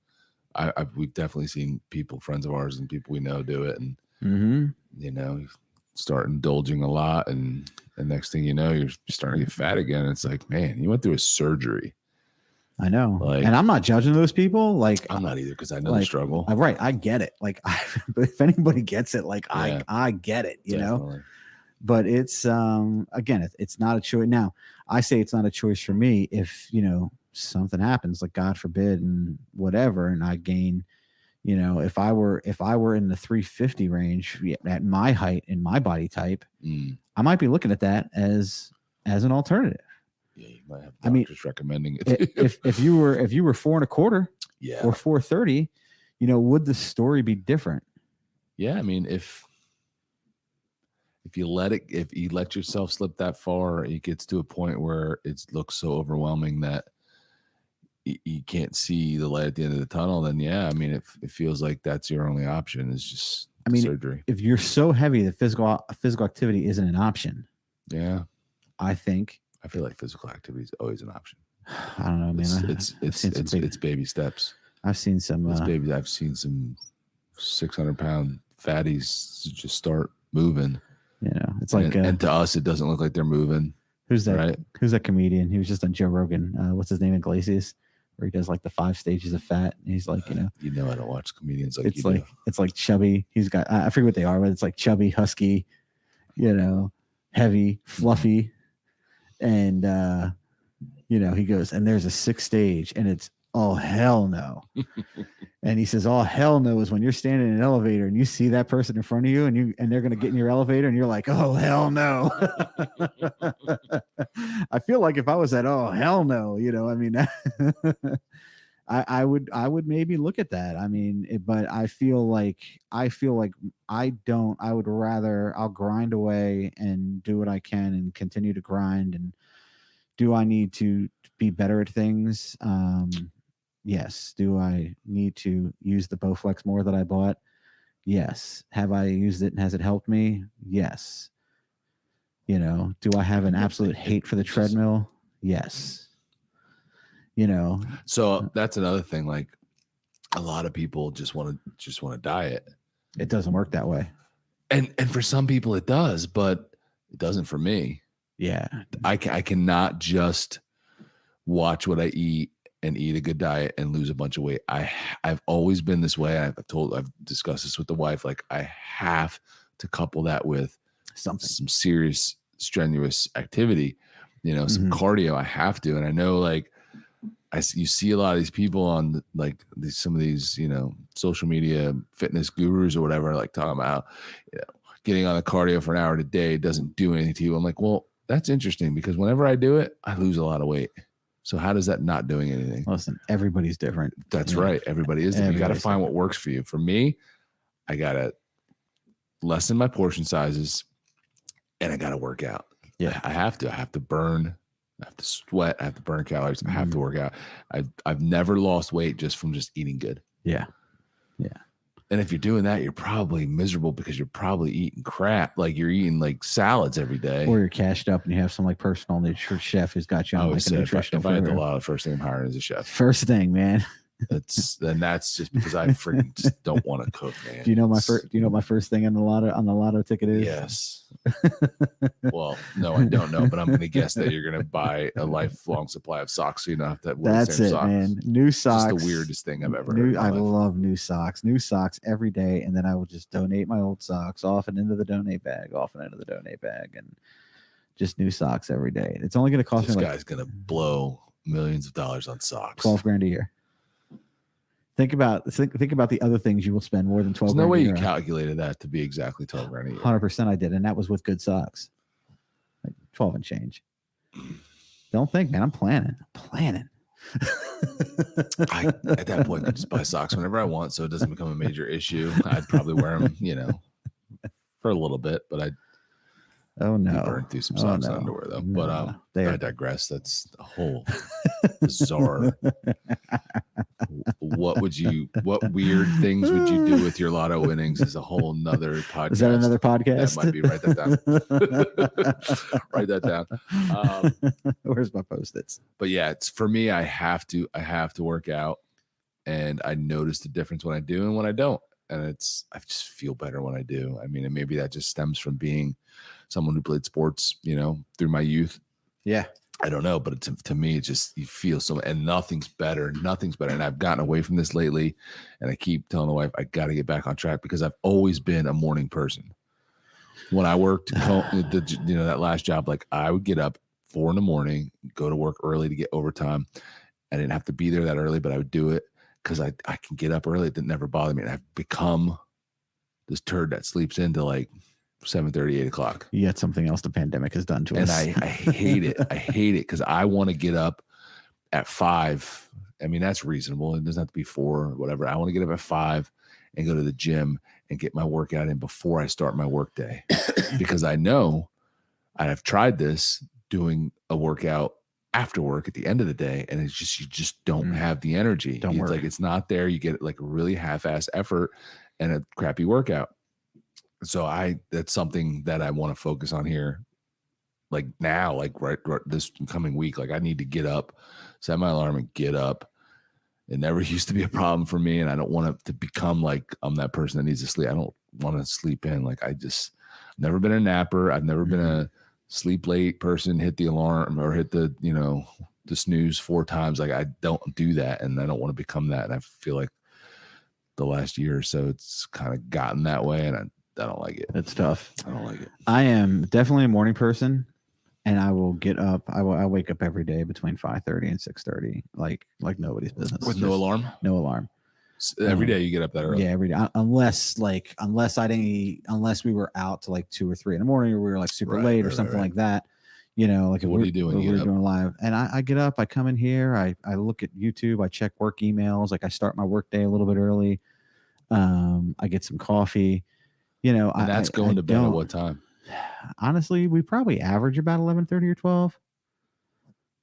we've definitely seen friends of ours and people we know do it. And, you start indulging a lot. And the next thing you know, you're starting to get fat again. It's like, man, you went through a surgery.
I know. And I'm not judging those people. Like,
I'm not either, because I know the struggle.
Right. I get it. Like, if anybody gets it, like, I get it,
Definitely.
But it's, again, it's not a choice. Now, I say it's not a choice for me if, something happens, like God forbid, and whatever, and I gain, if I were in the 350 range at my height in my body type, I might be looking at that as an alternative.
Yeah, you might have doctors recommending it.
If you were 4.25, or 430, would the story be different?
Yeah, I mean, if you let yourself slip that far, it gets to a point where it looks so overwhelming that you can't see the light at the end of the tunnel, then I mean, it feels like that's your only option is just surgery.
If you're so heavy that physical activity isn't an option, I feel
like physical activity is always an option.
I don't know, man.
It's baby steps.
I've seen some.
I've seen some 600-pound fatties just start moving.
It's like,
and to us, it doesn't look like they're moving.
Who's that?
Right?
Who's that comedian? He was just on Joe Rogan. What's his name? Iglesias. where he does like the 5 stages of fat. And he's like,
You know, I don't watch comedians like
it's
you
like
do.
it's like chubby. He's got I forget what they are, but it's like chubby, husky, heavy, fluffy, and he goes, and there's a 6th stage, and it's oh hell no. And he says, oh hell no is when you're standing in an elevator and you see that person in front of you and they're gonna get in your elevator and you're like, oh hell no. I feel like if I was at oh hell no, I mean I would maybe look at that. I mean, but I feel like I would rather I'll grind away and do what I can and continue to grind. And do I need to be better at things? Yes. Do I need to use the Bowflex more that I bought? Yes. Have I used it and has it helped me? Yes. Do I have an absolute hate for the treadmill? Yes.
So that's another thing. Like a lot of people just want to diet.
It doesn't work that way.
And for some people it does, but it doesn't for me.
Yeah.
I cannot just watch what I eat and eat a good diet and lose a bunch of weight. I've always been this way. I've discussed this with the wife. Like I have to couple that with some serious strenuous activity, some cardio. I have to. And I know like you see a lot of these people on like some of these, social media fitness gurus or whatever, like talking about, getting on the cardio for an hour a day doesn't do anything to you. I'm like, well, that's interesting because whenever I do it, I lose a lot of weight. So how does that not doing anything?
Listen, everybody's different.
That's right. Everybody is different. You got to find what works for you. For me, I got to lessen my portion sizes and I got to work out.
Yeah.
I have to burn. I have to sweat. I have to burn calories. I have to work out. I've never lost weight just from just eating good.
Yeah. Yeah.
And if you're doing that, you're probably miserable because you're probably eating crap. Like you're eating like salads every day.
Or you're cashed up and you have some like personal chef who's got you on like a nutritional.
If I had the law, the first thing I'm hiring is a chef.
First thing, man.
That's just because I freaking just don't want to cook, man.
Do you know my first thing on the lotto ticket is?
Yes. Well, no, I don't know, but I'm going to guess that you're going to buy a lifelong supply of socks, so you don't have to wear the same socks.
Man. New socks.
Just the weirdest thing I've ever heard.
I love new socks. New socks every day, and then I will just donate my old socks off and into the donate bag, and just new socks every day. It's only going to cost me. This
guy's going to blow millions of dollars on socks.
$12,000 a year. Think about the other things you will spend more than $12,000.
There's no way you calculated that to be exactly $12,000 a year.
100% I did, and that was with good socks, like 12 and change. Don't think, man. I'm planning.
I at that point could just buy socks whenever I want, so it doesn't become a major issue. I'd probably wear them, for a little bit, but I'd burn through some socks and underwear though.
No,
but I digress. That's a whole bizarre. What weird things would you do with your lotto winnings is a whole nother podcast.
Is that another podcast?
That might be. Write that down. Write that down.
Where's my Post-its?
But yeah, it's for me. I have to work out, and I notice the difference when I do and when I don't. And I just feel better when I do. I mean, and maybe that just stems from being someone who played sports, through my youth.
Yeah.
I don't know, but to me, it's just, you feel so, and nothing's better. And I've gotten away from this lately, and I keep telling the wife, I got to get back on track because I've always been a morning person. When I worked, that last job, like I would get up 4 a.m, go to work early to get overtime. I didn't have to be there that early, but I would do it because I can get up early. It didn't never bother me. And I've become this turd that sleeps into like 7:30, 8 o'clock.
Yet something else the pandemic has done to us.
And I hate it. I hate it because I want to get up at 5. I mean, that's reasonable. It doesn't have to be 4 or whatever. I want to get up at 5 and go to the gym and get my workout in before I start my work day. Because I know I have tried this, doing a workout after work at the end of the day, and it's just, you just don't have the energy. It's like, it's not there. You get like a really half-ass effort and a crappy workout. So that's something that I want to focus on here. Like now, like right this coming week, like I need to get up, set my alarm and get up. It never used to be a problem for me. And I don't want it to become like I'm that person that needs to sleep. I don't want to sleep in. Like I've never been a napper. I've never been a sleep late person, hit the alarm or hit the, the snooze 4 times. Like I don't do that, and I don't want to become that. And I feel like the last year or so, it's kind of gotten that way, and I don't like it.
It's tough.
I don't like it.
I am definitely a morning person, and I will get up. I wake up every day between 5:30 and 6:30, like nobody's business.
With no alarm?
No alarm.
Every day you get up that early?
Yeah, every day. Unless we were out to like 2 or 3 in the morning, or we were like super late or something like that. You know, like
so what are you doing?
We're doing live, and I get up, I come in here, I look at YouTube, I check work emails, like I start my work day a little bit early. I get some coffee. You know,
and that's going to bed at what time?
Honestly, we probably average about 11:30 or 12.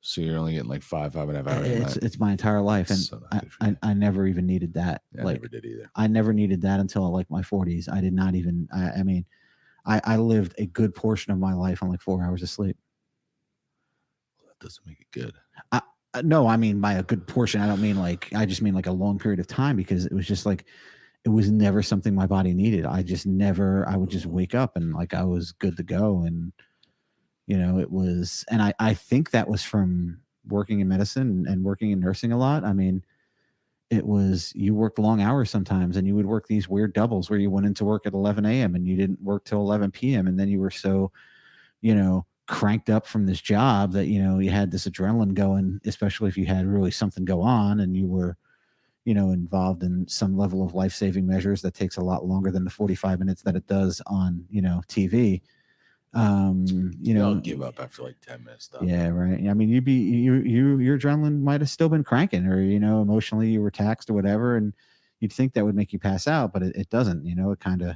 So you're only getting like 5.5 hours.
It's my entire life, and
so
I never even needed that.
Yeah, I never did either.
I never needed that until like my 40s. I did not even. I mean, I lived a good portion of my life on like 4 hours of sleep.
Well, that doesn't make it good.
No, I mean by a good portion, I don't mean like, I just mean like a long period of time, because it was just like, it was never something my body needed. I would just wake up and like I was good to go. And, you know, it was, and I think that was from working in medicine and working in nursing a lot. I mean, it was, you worked long hours sometimes, and you would work these weird doubles where you went into work at 11 a.m. and you didn't work till 11 p.m. And then you were so, you know, cranked up from this job that, you know, you had this adrenaline going, especially if you had really something go on and you were, you know, involved in some level of life-saving measures that takes a lot longer than the 45 minutes that it does on, you know, TV. You know,
I'll give up after like 10 minutes. Stuff.
Yeah, right. I mean, your adrenaline might have still been cranking, or, you know, emotionally you were taxed or whatever, and you'd think that would make you pass out, but it doesn't. You know, it kind of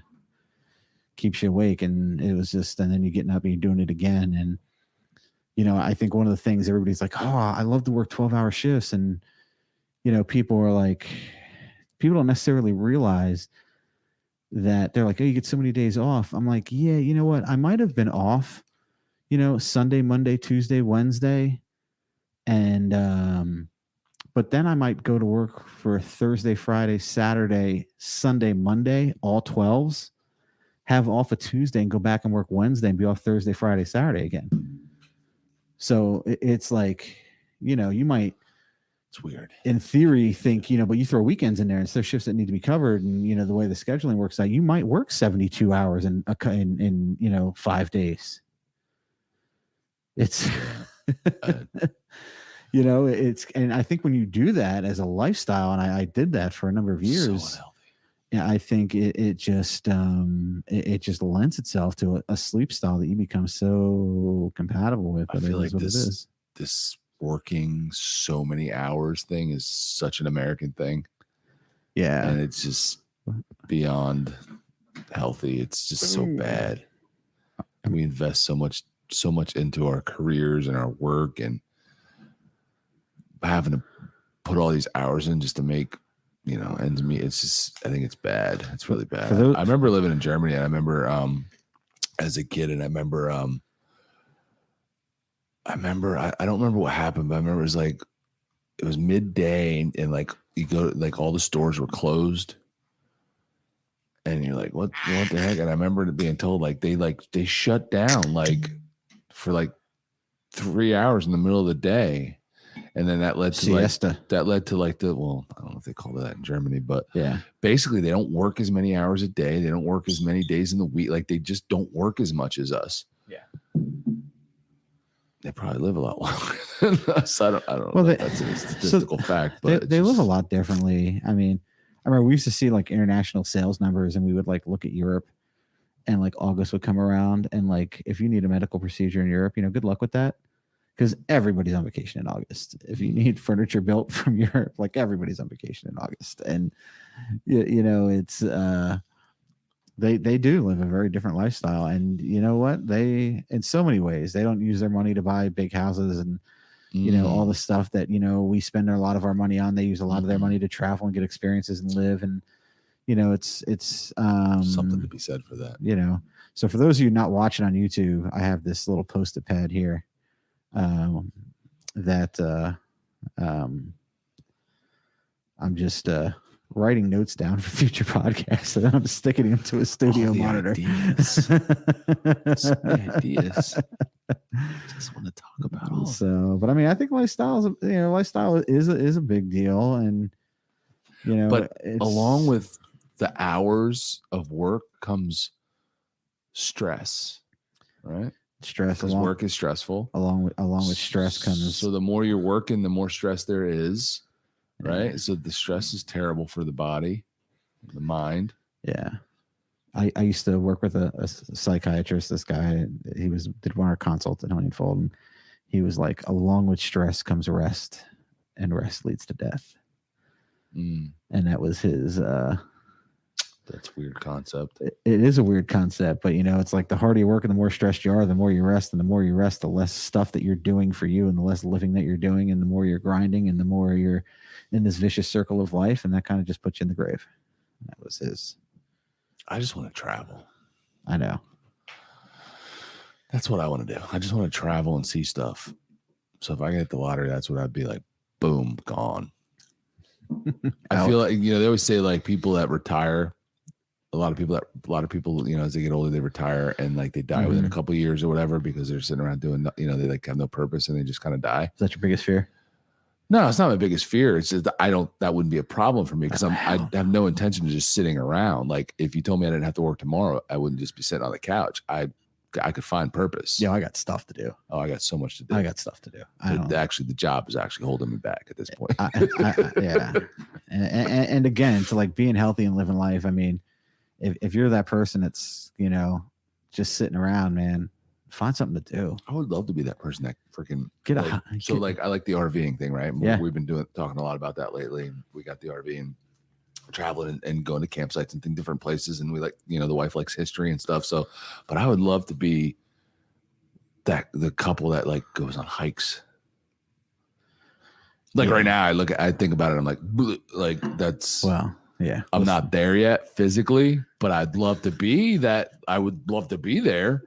keeps you awake, and it was just, and then you're getting up and you're doing it again. And, you know, I think one of the things everybody's like, oh, I love to work 12-hour shifts, and, you know, people don't necessarily realize that they're like, oh, you get so many days off. I'm like, yeah, you know what? I might have been off, you know, Sunday, Monday, Tuesday, Wednesday. And, but then I might go to work for Thursday, Friday, Saturday, Sunday, Monday, all 12s, have off a Tuesday and go back and work Wednesday and be off Thursday, Friday, Saturday again. So it's like, you know, you might,
it's weird
in theory think, you know, but you throw weekends in there and there's shifts that need to be covered, and, you know, the way the scheduling works out, you might work 72 hours in you know, 5 days. It's you know, it's, and I think when you do that as a lifestyle, and I did that for a number of years, yeah, I think it just lends itself to a sleep style that you become so compatible with.
I feel like this working so many hours thing is such an American thing.
Yeah.
And it's just beyond healthy. It's just so bad. We invest so much into our careers and our work, and having to put all these hours in just to make, you know, ends meet. It's just, I think it's bad. It's really bad. I remember living in Germany, and I remember as a kid, and I don't remember what happened, but I remember it was midday, and like you go, like all the stores were closed, and you're like, what the heck? And I remember being told they shut down like for like 3 hours in the middle of the day. And then that led to
siesta.
I don't know if they call it that in Germany, but
yeah,
basically they don't work as many hours a day. They don't work as many days in the week. Like they just don't work as much as us.
Yeah.
They probably live a lot longer than us. I don't know. Well, that's a statistical fact, but
they live a lot differently. I mean, I remember we used to see like international sales numbers, and we would like look at Europe, and like August would come around, and like if you need a medical procedure in Europe, you know, good luck with that. Because everybody's on vacation in August. If you need furniture built from Europe, like everybody's on vacation in August. And, you know, it's, they do live a very different lifestyle. And you know what? They, in so many ways, they don't use their money to buy big houses and, you know, all the stuff that, you know, we spend a lot of our money on. They use a lot of their money to travel and get experiences and live. And, you know, it's
something to be said for that.
You know, so for those of you not watching on YouTube, I have this little Post-it pad here. I'm just writing notes down for future podcasts, and I'm sticking them to a studio
the
monitor.
ideas. So many ideas. Just want to talk about all of it.
So, but I mean, I think lifestyle is a big deal, and
but
it's,
along with the hours of work comes stress, right?
stress,
Because work is stressful.
along with stress comes.
So the more you're working, the more stress there is, right?
Yeah.
So the stress is terrible for the body, the mind.
Yeah. I used to work with a psychiatrist. This guy, did one of our consults at Honey and Fold, and he was like, along with stress comes rest, and rest leads to death.
Mm,
And that was his.
that's a weird concept.
It is a weird concept, but it's like the harder you work and the more stressed you are, the more you rest, and the more you rest, the less stuff that you're doing for you, and the less living that you're doing, and the more you're grinding, and the more you're in this vicious circle of life, and that kind of just puts you in the grave. And that was his.
I just want to travel.
I know.
That's what I want to do. I just want to travel and see stuff. So if I get the lottery, that's what I'd be like, boom, gone. I feel like, they always say like people that retire, a lot of people, as they get older, they retire and like they die within a couple of years or whatever, because they're sitting around doing, they like have no purpose and they just kind of die.
Is that your biggest fear?
No, it's not my biggest fear. It's just that wouldn't be a problem for me because I have no intention of just sitting around. Like if you told me I didn't have to work tomorrow, I wouldn't just be sitting on the couch. I could find purpose.
Yeah, I got stuff to do.
Oh, I got so much to do.
I got stuff to do.
The job is actually holding me back at this point.
Yeah. And again, to like being healthy and living life. I mean, if you're that person that's, just sitting around, man, find something to do.
I would love to be that person that freaking I like the RVing thing, right?
Yeah.
We've been talking a lot about that lately. We got the RV and traveling and going to campsites and different places. And we like, the wife likes history and stuff. So, but I would love to be the couple that like goes on hikes. Like right now, I think about it. I'm like that's,
well, yeah,
I'm not there yet physically, but I'd love to be that. I would love to be there.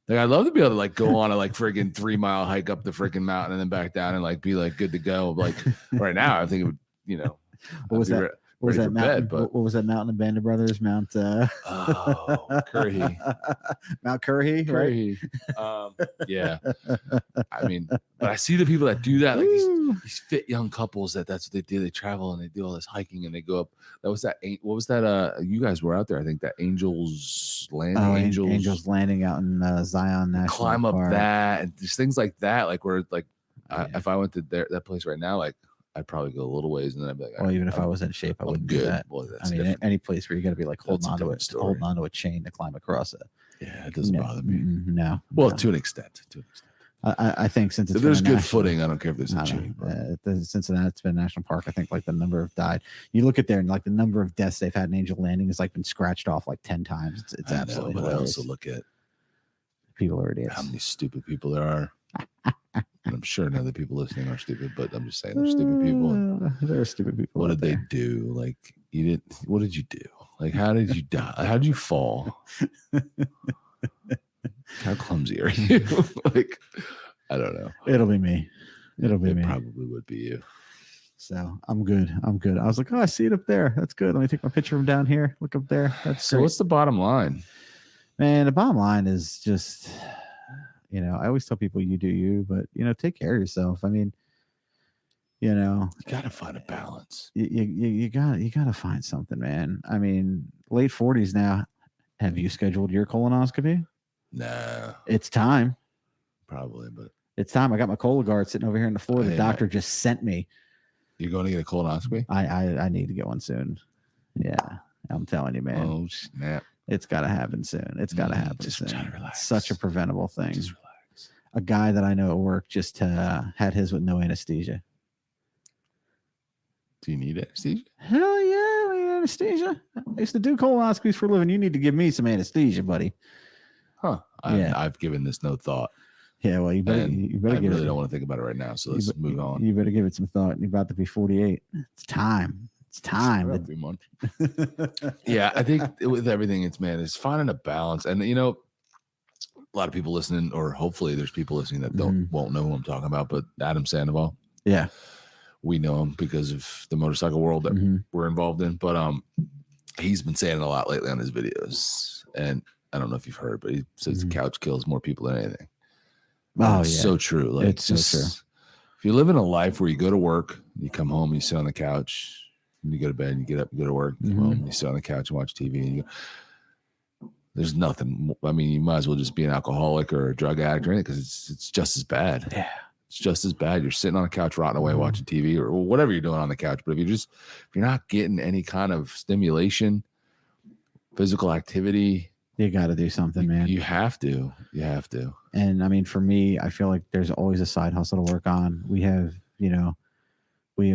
Like I'd love to be able to like go on a like friggin' 3-mile hike up the freaking mountain and then back down and like be like good to go. Like right now, I think it would,
what was that? What was that mountain? What was that mountain in Band of Brothers? Mount
Curry.
Mount Curry, right?
Yeah. I mean, but I see the people that do that, like these fit young couples that's what they do. They travel and they do all this hiking and they go up. What was that? You guys were out there. I think that Angels Landing.
Oh, Angels Landing out in Zion National
Climb up
Park.
that and just things like that. Like where like if I went to that place right now, like I'd probably go a little ways and then I'd be like,
well, even if I was in shape, I wouldn't do that.
Well,
I mean, any place where you got to be like holding onto a chain to climb across it.
Yeah, it doesn't bother me.
No.
Well, to an extent.
I think since
if there's good footing, I don't care if there's a chain.
Cincinnati, it's been a national park. I think like the number of died. You look at there and like the number of deaths they've had in Angel Landing has like been scratched off like 10 times. It's absolutely.
But hilarious. I also look at
people are idiots.
How many stupid people there are. And I'm sure none of the people listening are stupid, but I'm just saying they're stupid people.
There are stupid people.
What did they do? Like what did you do? Like how did you die? How did you fall? How clumsy are you? Like I don't know.
It'll be me. It
probably would be you.
So I'm good. I was like, oh, I see it up there. That's good. Let me take my picture from down here. Look up there. That's great.
What's the bottom line?
Man, the bottom line is just, I always tell people you do you, but take care of yourself. I mean, you
gotta find a balance.
You gotta find something, man. I mean, late 40s now. Have you scheduled your colonoscopy?
No.
It's time.
Probably, but
it's time. I got my Cologuard sitting over here on the floor. The doctor just sent me.
You're going to get a colonoscopy?
I need to get one soon. Yeah, I'm telling you, man.
Oh snap!
It's got to happen soon. It's got to happen soon. It's such a preventable thing.
Just relax.
A guy that I know at work just had his with no anesthesia.
Do you need anesthesia?
Hell yeah, I need anesthesia. I used to do colonoscopies for a living. You need to give me some anesthesia, buddy.
Huh? I've given this no thought.
Yeah, well, you better
I really don't want to think about it right now. So let's move on.
You better give it some thought. You're about to be 48. It's time. It's time.
Every month. Yeah, I think with everything, it's finding a balance. And a lot of people listening, or hopefully there's people listening that won't know who I'm talking about. But Adam Sandoval.
Yeah.
we know him because of the motorcycle world that
Mhm.
we're involved in. But he's been saying it a lot lately on his videos, and I don't know if you've heard, but he says the couch kills more people than anything.
Oh,
it's
yeah.
so true. Like,
It's so true.
If you live in a life where you go to work, you come home, you sit on the couch, and you go to bed, and you get up, and go to work, you come home, and you sit on the couch and watch TV, and you go, there's nothing. I mean, you might as well just be an alcoholic or a drug addict or anything, because it's just as bad.
Yeah.
It's just as bad. You're sitting on a couch rotting away watching TV or whatever you're doing on the couch. But if you're not getting any kind of stimulation, physical activity,
You got to do something, man.
You have to. You have to.
And I mean, for me, I feel like there's always a side hustle to work on. We have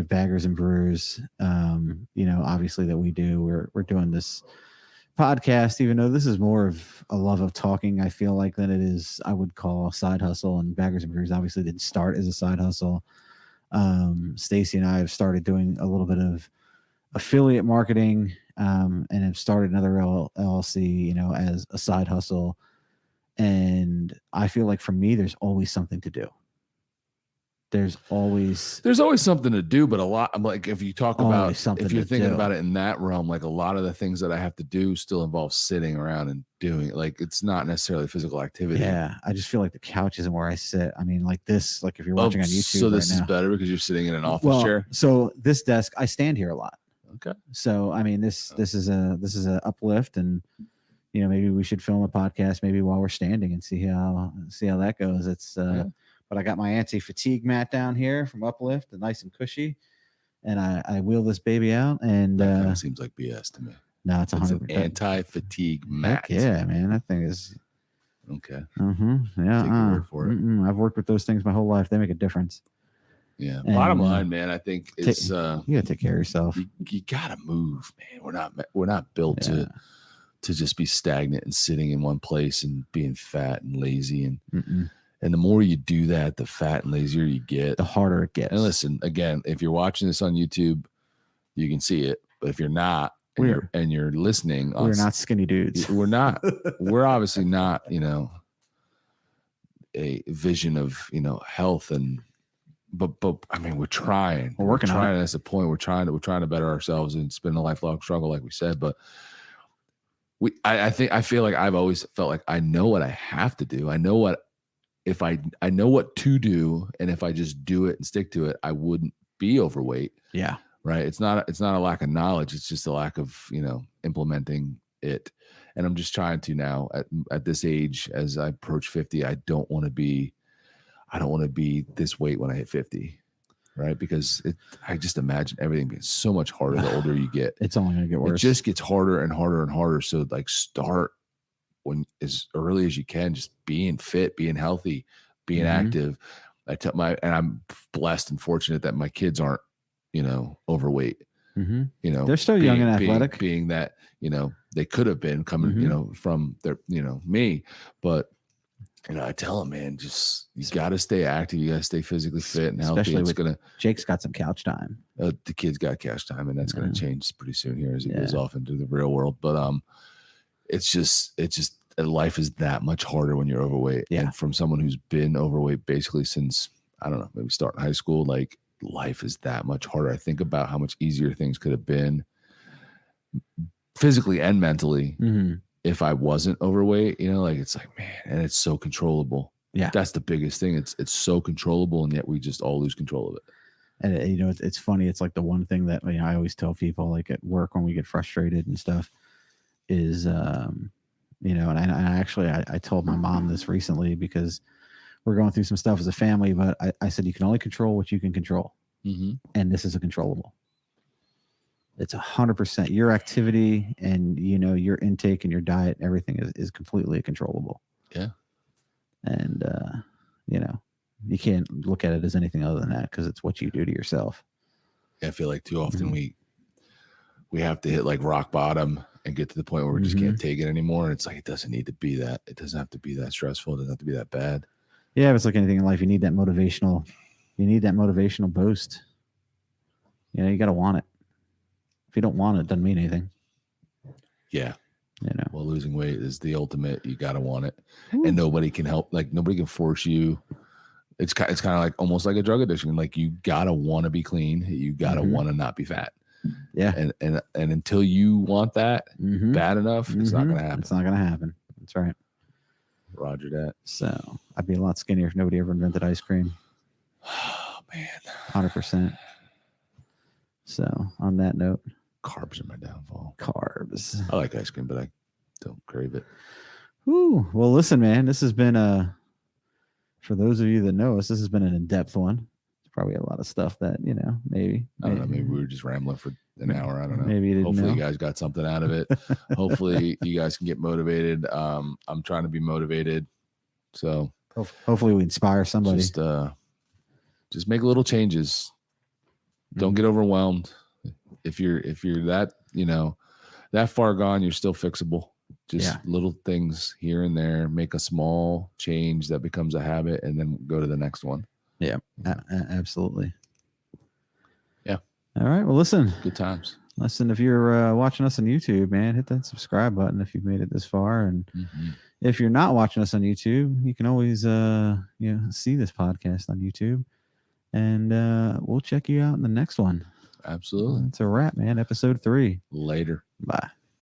Baggers and Brewers, obviously that we do. We're doing this podcast, even though this is more of a love of talking, I feel like, than it is, I would call a side hustle. And Baggers and Brewers obviously didn't start as a side hustle. Stacy and I have started doing a little bit of affiliate marketing, and have started another LLC, as a side hustle. And I feel like for me, there's always something to do. There's always
something to do, but a lot. I'm like, if you talk about, if you're thinking
do.
about it in that realm, like a lot of the things that I have to do still involve sitting around and doing it. Like, it's not necessarily physical activity.
Yeah, I just feel like the couch isn't where I sit. I mean, like this, like if you're watching on YouTube,
so this is better because you're sitting in an office chair.
So this desk, I stand here a lot.
Okay.
So I mean, this is a uplift, and maybe we should film a podcast maybe while we're standing and see how that goes. It's but I got my anti-fatigue mat down here from Uplift, and nice and cushy, and I wheel this baby out, and
that kind of seems like BS to me.
No, it's 100%
an anti-fatigue mat.
Yeah, man, that thing is
okay.
Yeah,
take your word for it.
I've worked with those things my whole life. They make a difference.
Yeah. And bottom line, man, I think is
you gotta take care of yourself.
You gotta move, man. We're not built to just be stagnant and sitting in one place and being fat and lazy. And the more you do that, the fat and lazier you get,
the harder it gets.
And listen, again, if you're watching this on YouTube, you can see it. But if you're not, and you're listening,
we're not skinny dudes.
We're not. We're obviously not. A vision of health and. But I mean, we're trying.
We're working on it.
That's the point. We're trying to better ourselves, and it's been a lifelong struggle, like we said. But I feel like I've always felt like I know what I have to do. I know what to do, and if I just do it and stick to it, I wouldn't be overweight.
Yeah.
Right. It's not a lack of knowledge. It's just a lack of implementing it. And I'm just trying to now at this age, as I approach 50, I don't want to be this weight when I hit 50, right? Because I just imagine everything being so much harder the older you get.
It's only going to get worse.
It just gets harder and harder and harder. So like start when as early as you can, just being fit, being healthy, being active. And I'm blessed and fortunate that my kids aren't, overweight.
They're still young and athletic.
Being that, they could have been coming, from their, me, but I tell them, man, just you got to stay active. You got to stay physically fit and healthy.
Especially Jake's got some couch time.
The kid's got couch time, and that's going to change pretty soon here as he goes off into the real world. But it's just life is that much harder when you're overweight.
Yeah.
And from someone who's been overweight basically since I don't know, maybe starting high school, like life is that much harder. I think about how much easier things could have been physically and mentally. If I wasn't overweight, like it's like, man, and it's so controllable.
Yeah.
That's the biggest thing. It's so controllable, and yet we just all lose control of it.
And it's funny. It's like the one thing that I always tell people, like at work when we get frustrated and stuff, is and I told my mom this recently because we're going through some stuff as a family, but I said you can only control what you can control, and this is a controllable. It's 100% your activity and your intake and your diet and everything is completely controllable.
Yeah.
And you can't look at it as anything other than that because it's what you do to yourself.
Yeah, I feel like too often we have to hit like rock bottom and get to the point where we just can't take it anymore. And it's like it doesn't need to be that. It doesn't have to be that stressful. It doesn't have to be that bad.
Yeah, it's like anything in life. You need that motivational boost. You got to want it. If you don't want it, it doesn't mean anything.
Yeah. Well, losing weight is the ultimate. You got to want it. And nobody can help. Like nobody can force you It's kind of like almost like a drug addiction. Like you gotta want to be clean. You gotta want to not be fat.
Yeah.
And until you want that bad enough, it's not gonna happen.
It's not gonna happen. That's right.
Roger that.
So I'd be a lot skinnier if nobody ever invented ice cream.
Oh man,
100%. So on that note,
carbs are my downfall.
Carbs.
I like ice cream, but I don't crave it.
Woo. Well, listen, man, this has been for those of you that know us, this has been an in-depth one. It's probably a lot of stuff that, maybe.
I don't know. Maybe we were just rambling for an hour. I don't know.
Maybe you didn't
Hopefully
know.
you guys got something out of it. Hopefully you guys can get motivated. I'm trying to be motivated. So
hopefully we inspire somebody.
Just make little changes. Don't get overwhelmed. If you're that, that far gone, you're still fixable. Just little things here and there, make a small change that becomes a habit, and then go to the next one.
Yeah, absolutely.
Yeah.
All right. Well, listen.
Good times.
Listen, if you're watching us on YouTube, man, hit that subscribe button if you've made it this far. And if you're not watching us on YouTube, you can always see this podcast on YouTube. And we'll check you out in the next one.
Absolutely.
It's a wrap, man. Episode 3.
Later.
Bye.